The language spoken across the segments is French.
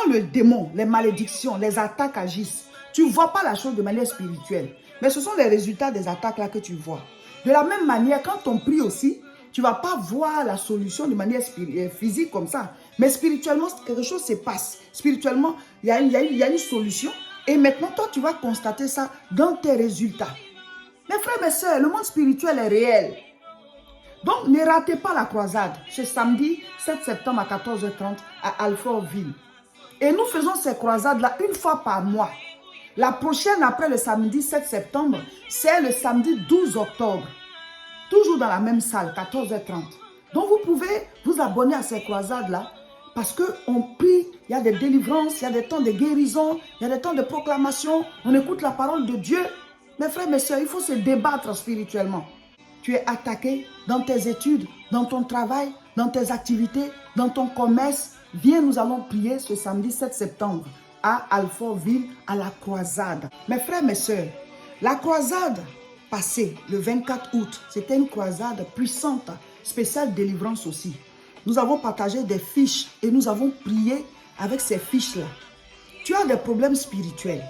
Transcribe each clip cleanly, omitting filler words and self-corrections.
le démon, les malédictions, les attaques agissent, tu ne vois pas la chose de manière spirituelle. Mais ce sont les résultats des attaques là que tu vois. De la même manière, quand on prie aussi, tu ne vas pas voir la solution de manière physique comme ça. Mais spirituellement, quelque chose se passe. Spirituellement, il y a une solution. Et maintenant, toi, tu vas constater ça dans tes résultats. Mes frères, mes soeurs, le monde spirituel est réel. Donc, ne ratez pas la croisade. Ce samedi 7 septembre à 14h30 à Alfortville. Et nous faisons ces croisades-là une fois par mois. La prochaine, après le samedi 7 septembre, c'est le samedi 12 octobre. Toujours dans la même salle, 14h30. Donc, vous pouvez vous abonner à ces croisades-là parce qu'on prie, il y a des délivrances, il y a des temps de guérison, il y a des temps de proclamation, on écoute la parole de Dieu. Mes frères, mes soeurs, il faut se débattre spirituellement. Tu es attaqué dans tes études, dans ton travail, dans tes activités, dans ton commerce. Viens, nous allons prier ce samedi 7 septembre à Alfortville, à la croisade. Mes frères, mes soeurs, la croisade passée, le 24 août, c'était une croisade puissante, spéciale délivrance aussi. Nous avons partagé des fiches et nous avons prié avec ces fiches-là. Tu as des problèmes spirituels,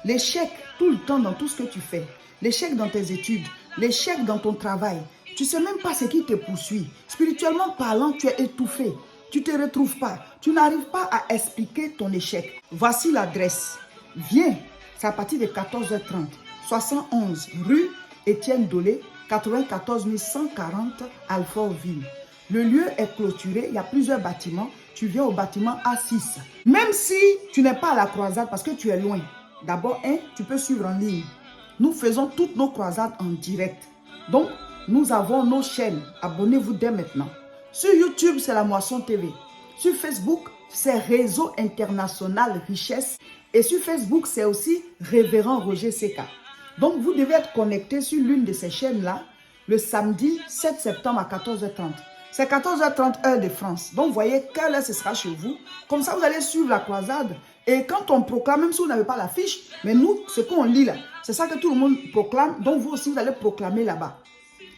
l'échec tout le temps dans tout ce que tu fais, l'échec dans tes études, l'échec dans ton travail. Tu ne sais même pas ce qui te poursuit. Spirituellement parlant, tu es étouffé. Tu ne te retrouves pas. Tu n'arrives pas à expliquer ton échec. Voici l'adresse. Viens, c'est à partir de 14h30. 71 rue Étienne Dolé, 94 140 Alfortville. Le lieu est clôturé, il y a plusieurs bâtiments. Tu viens au bâtiment A6. Même si tu n'es pas à la croisade parce que tu es loin. D'abord, tu peux suivre en ligne. Nous faisons toutes nos croisades en direct. Donc, nous avons nos chaînes. Abonnez-vous dès maintenant. Sur YouTube, c'est La Moisson TV. Sur Facebook, c'est Réseau International Richesse. Et sur Facebook, c'est aussi Révérend Roger Seka. Donc, vous devez être connecté sur l'une de ces chaînes-là le samedi 7 septembre à 14h30. C'est 14h30 heure de France. Donc, voyez quelle heure ce sera chez vous. Comme ça, vous allez suivre la croisade. Et quand on proclame, même si vous n'avez pas la fiche, mais nous, ce qu'on lit là, c'est ça que tout le monde proclame. Donc, vous aussi, vous allez proclamer là-bas.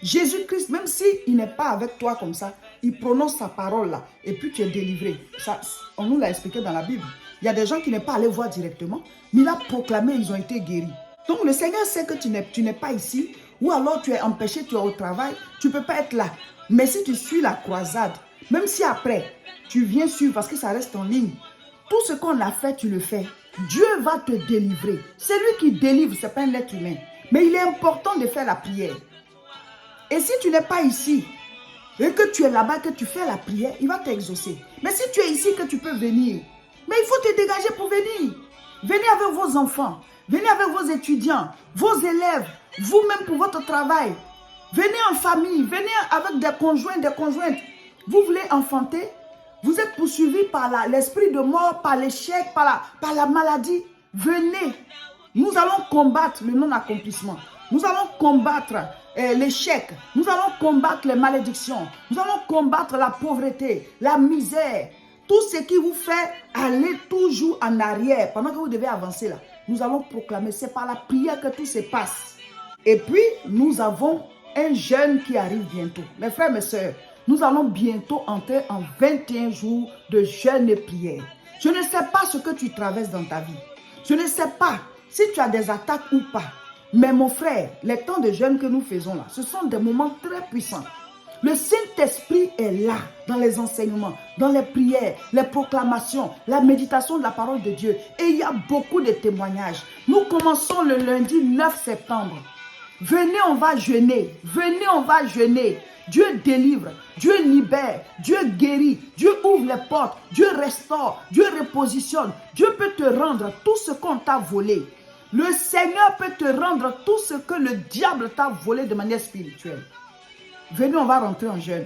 Jésus-Christ, même s'il n'est pas avec toi comme ça, il prononce sa parole là. Et puis, tu es délivré. Ça, on nous l'a expliqué dans la Bible. Il y a des gens qui n'ont pas allé voir directement, mais il a proclamé, ils ont été guéris. Donc, le Seigneur sait que tu n'es pas ici, ou alors tu es empêché, tu es au travail, tu ne peux pas être là. Mais si tu suis la croisade, même si après, tu viens suivre parce que ça reste en ligne, tout ce qu'on a fait, tu le fais. Dieu va te délivrer. C'est lui qui délivre, ce n'est pas un être humain. Mais il est important de faire la prière. Et si tu n'es pas ici, et que tu es là-bas, que tu fais la prière, il va t'exaucer. Mais si tu es ici, que tu peux venir, mais il faut te dégager pour venir. Venez avec vos enfants, venez avec vos étudiants, vos élèves, vous-même pour votre travail. Venez en famille, venez avec des conjoints, des conjointes. Vous voulez enfanter? Vous êtes poursuivi par l'esprit de mort, par l'échec, par la maladie. Venez. Nous allons combattre le non-accomplissement. Nous allons combattre l'échec. Nous allons combattre les malédictions. Nous allons combattre la pauvreté, la misère. Tout ce qui vous fait aller toujours en arrière pendant que vous devez avancer là. Nous allons proclamer. C'est par la prière que tout se passe. Et puis, nous avons un jeûne qui arrive bientôt. Mes frères, mes soeurs, nous allons bientôt entrer en 21 jours de jeûne et prière. Je ne sais pas ce que tu traverses dans ta vie. Je ne sais pas si tu as des attaques ou pas. Mais mon frère, les temps de jeûne que nous faisons là, ce sont des moments très puissants. Le Saint-Esprit est là dans les enseignements, dans les prières, les proclamations, la méditation de la parole de Dieu. Et il y a beaucoup de témoignages. Nous commençons le lundi 9 septembre. Venez, on va jeûner. Venez, on va jeûner. Dieu délivre, Dieu libère, Dieu guérit, Dieu ouvre les portes, Dieu restaure, Dieu repositionne. Dieu peut te rendre tout ce qu'on t'a volé. Le Seigneur peut te rendre tout ce que le diable t'a volé de manière spirituelle. Venez, on va rentrer en jeûne.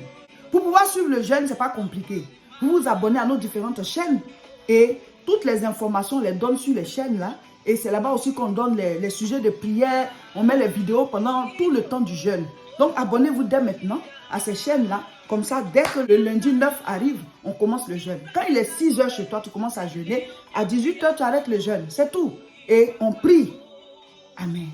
Pour pouvoir suivre le jeûne, ce n'est pas compliqué. Vous vous abonnez à nos différentes chaînes et toutes les informations, on les donne sur les chaînes là. Et c'est là-bas aussi qu'on donne les sujets de prière. On met les vidéos pendant tout le temps du jeûne. Donc, abonnez-vous dès maintenant à ces chaînes-là. Comme ça, dès que le lundi 9 arrive, on commence le jeûne. Quand il est 6 h chez toi, tu commences à jeûner. À 18 h, tu arrêtes le jeûne. C'est tout. Et on prie. Amen.